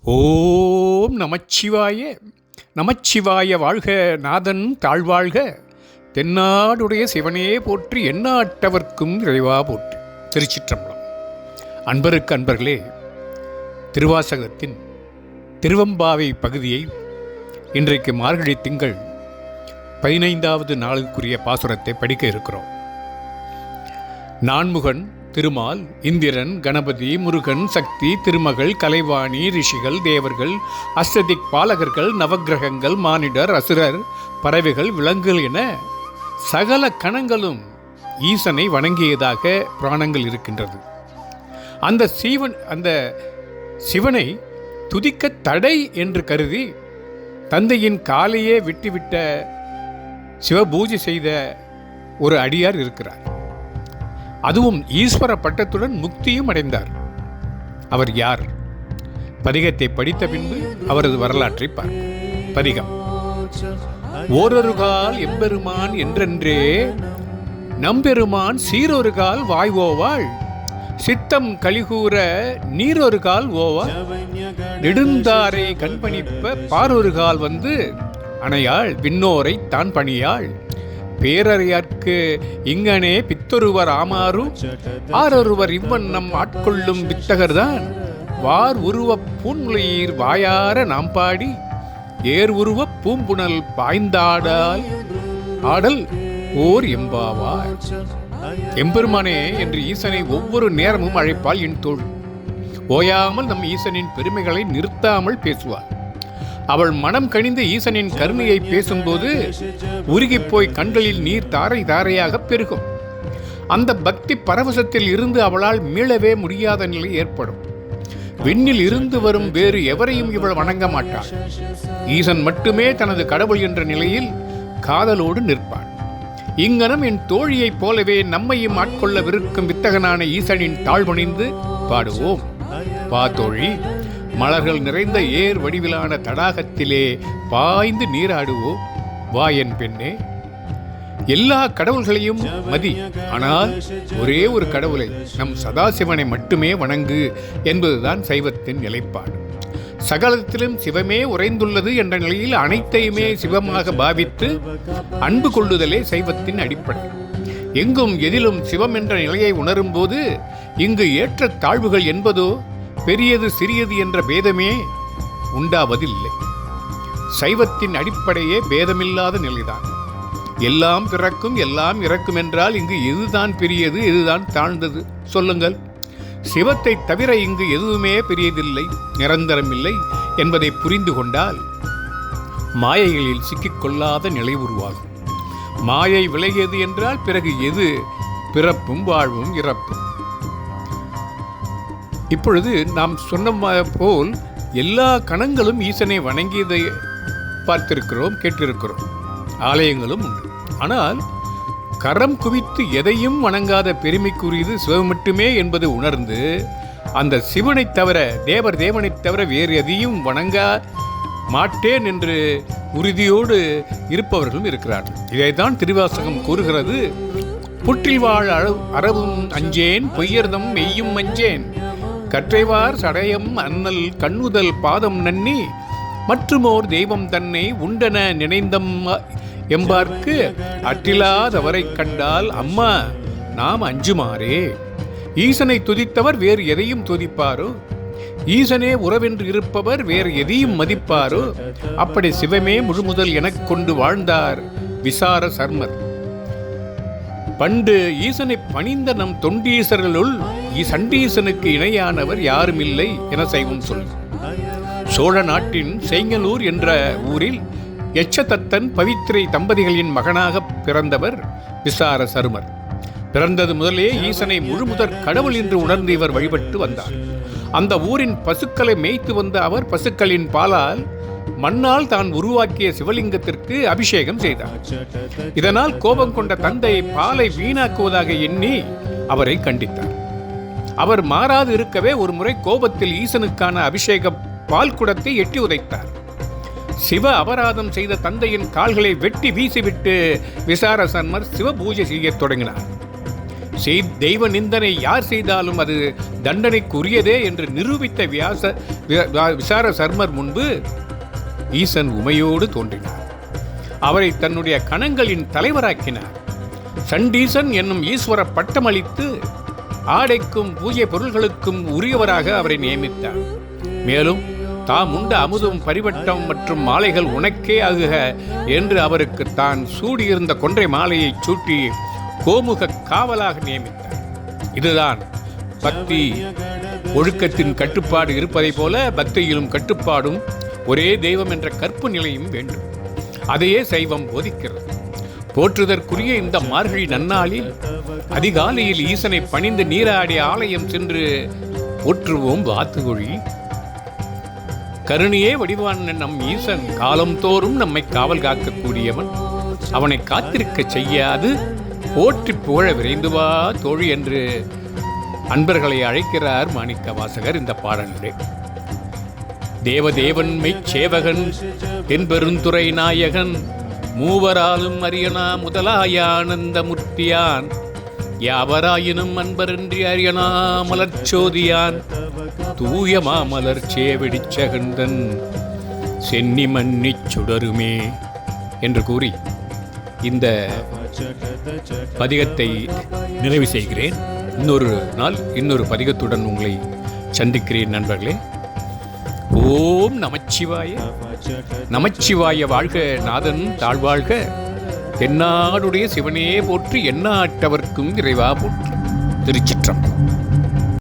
ஓம் நமச்சிவாய. நமச்சிவாய வாழ்க, நாதன் தாழ்வாழ்க. தென்னாடுடைய சிவனே போற்றி, எந்நாட்டவர்க்கும் இறைவா போற்றி. திருச்சிற்றம்பலம். அன்பருக்கு அன்பர்களே, திருவாசகத்தின் திருவம்பாவை பகுதியை இன்றைக்கு மார்கழி திங்கள் 15வது நாளுக்குரிய பாசுரத்தை படிக்க இருக்கிறோம். நான்முகன் திருமால், இந்திரன், கணபதி, முருகன், சக்தி, திருமகள், கலைவாணி, ரிஷிகள், தேவர்கள், அஷ்டதிக் பாலகர்கள், நவக்கிரகங்கள், மானிடர், அசுரர், பறவைகள், விலங்குகள் என சகல கணங்களும் ஈசனை வணங்கியதாக புராணங்கள் இருக்கின்றது. அந்த சிவனை துதிக்க தடை என்று கருதி தந்தையின் காலையே விட்டுவிட்ட சிவபூஜை செய்த ஒரு அடியார் இருக்கிறார். அதுவும் ஈஸ்வர பட்டத்துடன் முக்தியும் அடைந்தார். அவர் யார்? பதிகத்தை படித்த பின்பு அவரது வரலாற்றை பார்ப்போம். பதிகம். ஓரொரு கால் எம்பெருமான் என்றென்றே நம்பெருமான் சீரொரு கால் வாய்வோவாள் சித்தம் கலிகூற நீரொரு கால் ஓவா நெடுந்தாரை கண்பணிப்ப பாரொரு கால் வந்து அணையாள் விண்ணோரை தான் பணியாள் பேரறியார்க்கு இங்கனே பித்தொருவர் ஆமாறு ஆரொருவர் இவ்வண்ணம் ஆட்கொள்ளும் வித்தகர்தான் வார் உருவ பூன்முலையீர் வாயார நாம் பாடி ஏர் உருவ பூம்புணல் பாய்ந்தாடால் ஆடல் ஓர் எம்பாவாய். எம்பெருமானே என்று ஈசனை ஒவ்வொரு நேரமும் அழைப்பாள் என் தோள். ஓயாமல் நம் ஈசனின் பெருமைகளை நிறுத்தாமல் பேசுவாள். அவள் மனம் கனிந்த ஈசனின் கருணையை பேசும்போது உருகிப்போய் கண்களில் நீர் தாரை தாரையாக பெருகும். அந்த பக்தி பரவசத்தில் இருந்து அவளால் மீளவே முடியாத நிலை ஏற்படும். விண்ணில் இருந்து வரும் வேறு எவரையும் இவள் வணங்க மாட்டாள். ஈசன் மட்டுமே தனது கடவுள் என்ற நிலையில் காதலோடு நிற்பாள். இங்கனம் என் தோழியைப் போலவே நம்மையும் ஆட்கொள்ளவிருக்கும் வித்தகனான ஈசனின் தாழ்வணிந்து பாடுவோம். பா தோழி, மலர்கள் நிறைந்த ஏர் வடிவிலான தடாகத்திலே பாய்ந்து நீராடுவோம். வா என் பெண்ணே. எல்லா கடவுள்களையும் மதி, ஆனால் ஒரே ஒரு கடவுளை, நம் சதாசிவனை மட்டுமே வணங்கு என்பதுதான் சைவத்தின் நிலைப்பாடு. சகலத்திலும் சிவமே உறைந்துள்ளது என்ற நிலையில் அனைத்தையுமே சிவமாக பாவித்து அன்பு கொள்ளுதலே சைவத்தின் அடிப்படை. எங்கும் எதிலும் சிவம் என்ற நிலையை உணரும் போது இங்கு ஏற்ற தாழ்வுகள் என்பதோ பெரியது சிறியது என்ற பேதமே உண்டாவதில்லை. சைவத்தின் அடிப்படையே பேதமில்லாத நிலைதான். எல்லாம் பிறக்கும் எல்லாம் இறக்கும் என்றால் இங்கு எதுதான் பெரியது, எதுதான் தாழ்ந்தது சொல்லுங்கள்? சிவத்தை தவிர இங்கு எதுவுமே பெரியதில்லை, நிரந்தரமில்லை என்பதை புரிந்து கொண்டால் மாயைகளில் சிக்கிக்கொள்ளாத நிலை உருவாகும். மாயை விலகியது என்றால் பிறகு எது பிறப்பும் வாழ்வும் இறப்பும். இப்பொழுது நாம் சொன்ன போல் எல்லா கணங்களும் ஈசனை வணங்கியதை பார்த்திருக்கிறோம், கேட்டிருக்கிறோம். ஆலயங்களும் உண்டு. ஆனால் கரம் குவித்து எதையும் வணங்காத பெருமைக்குரியது சிவம் மட்டுமே என்பது உணர்ந்து அந்த சிவனைத் தவிர, தேவனைத் தவிர வேறு எதையும் வணங்க மாட்டேன் என்று உறுதியோடு இருப்பவர்களும் இருக்கிறார்கள். இதைத்தான் திருவாசகம் கூறுகிறது. புற்றில் வாழ் அறவும் அஞ்சேன் பொய்யர்தம் மெய்யும் அஞ்சேன் கற்றைவார் சடையம் அண்ணல் கண்ணுதல் பாதம் நன்னி மற்றுமோர் தெய்வம் தன்னை உண்டன நினைந்தம் எம்பார்க்கு அற்றிலாதவரை கண்டால் அம்மா நாம் அஞ்சுமாறே. ஈசனை துதித்தவர் வேறு எதையும் துதிப்பாரோ? ஈசனே உறவென்று இருப்பவர் வேறு எதையும் மதிப்பாரோ? அப்படி சிவமே முழுமுதல் எனக் கொண்டு வாழ்ந்தார் விசார சர்மர். பண்டு ஈசனை பணிந்த நம் தொண்டீசர்களுள் சண்டீசனுக்கு இணையானவர் யாரும் இல்லை என சைவம் சொல். சோழ நாட்டின் செங்கலூர் என்ற ஊரில் எச்சதத்தன் பவித்திரை தம்பதிகளின் மகனாக பிறந்தவர் விசார சருமர். பிறந்தது முதலே ஈசனை முழுமுதற் கடவுள் என்று உணர்ந்து இவர் வழிபட்டு வந்தார். அந்த ஊரின் பசுக்களை மேய்த்து வந்த அவர் பசுக்களின் பாலால் மண்ணால் தான் உருவாக்கிய சிவலிங்கத்திற்கு அபிஷேகம் செய்தார். இதனால் கோபம் கொண்ட தந்தை பாலை வீணாக்குவதாக எண்ணி அவரை கண்டித்தார். அவர் மாறாது இருக்கவே ஒரு முறை கோபத்தில் ஈசனுக்கான அபிஷேக பால் குடத்தை எட்டி உதைத்தார். சிவ அபராதம் செய்த தந்தையின் கால்களை வெட்டி வீசிவிட்டு விசார சர்மர் சிவ பூஜை செய்ய தொடங்கினார். தெய்வ நிந்தனை யார் செய்தாலும் அது தண்டனைக்குரியதே என்று நிரூபித்த விசார சர்மர் முன்பு ஈசன் உமையோடு தோன்றினார். அவரை தன்னுடைய கணங்களின் தலைவராக்கினார். சண்டீசன் என்னும் ஈஸ்வர பட்டமளித்து ஆடைக்கும் பூஜை பொருள்களுக்கும் உரியவராக அவரை நியமித்தார். மேலும் தாம் உண்ட அமுதும் பரிவட்டம் மற்றும் மாலைகள் உனக்கே ஆகுக என்று அவருக்கு தான் சூடியிருந்த கொன்றை மாலையை சூட்டி கோமுக காவலாக நியமித்தார். இதுதான் பக்தி ஒழுக்கத்தின் கட்டுப்பாடு இருப்பதை போல பக்தியிலும் கட்டுப்பாடும் ஒரே தெய்வம் என்ற கற்பு நிலையும் வேண்டும். அதையே சைவம் போதிக்கிறது. போற்றுதற்குரிய இந்த மார்கழி நன்னாளில் அதிகாலையில் ஈசனை பணிந்து நீராடி ஆலயம் சென்று போற்றுவோம் வாத்துகொழி. கருணையே வடிவான் நம் ஈசன் காலம் தோறும் நம்மை காவல் காக்கக்கூடியவன். அவனை காத்திருக்க செய்யாது போற்றி புகழ விரைந்து வா தோழி என்று அன்பர்களை அழைக்கிறார் மாணிக்க வாசகர் இந்த பாடலிலே. தேவதேவன் மெய்ச்சேவகன் தென்பெருந்துறை நாயகன் மூவராலும் அரியனா முதலாயானந்த முர்த்தியான் யாவராயினும் அன்பரின்றி அரியனா மலர்ச்சோதியான் தூய மாமலர் சேவடிச்சகந்தன் சென்னி மன்னிச் சுடருமே என்று கூறி இந்த பதிகத்தை நிறைவு செய்கிறேன். இன்னொரு நாள் இன்னொரு பதிகத்துடன் உங்களை சந்திக்கிறேன் நண்பர்களே. ஓம் நமச்சிவாய. நமச்சிவாய வாழ்க, நாதன் தாழ்வாழ்க, தென்னாடுடைய சிவனே போற்றி, எந்நாட்டவர்க்கும் இறைவா போற்றி. திருச்சிற்றம்பலம்.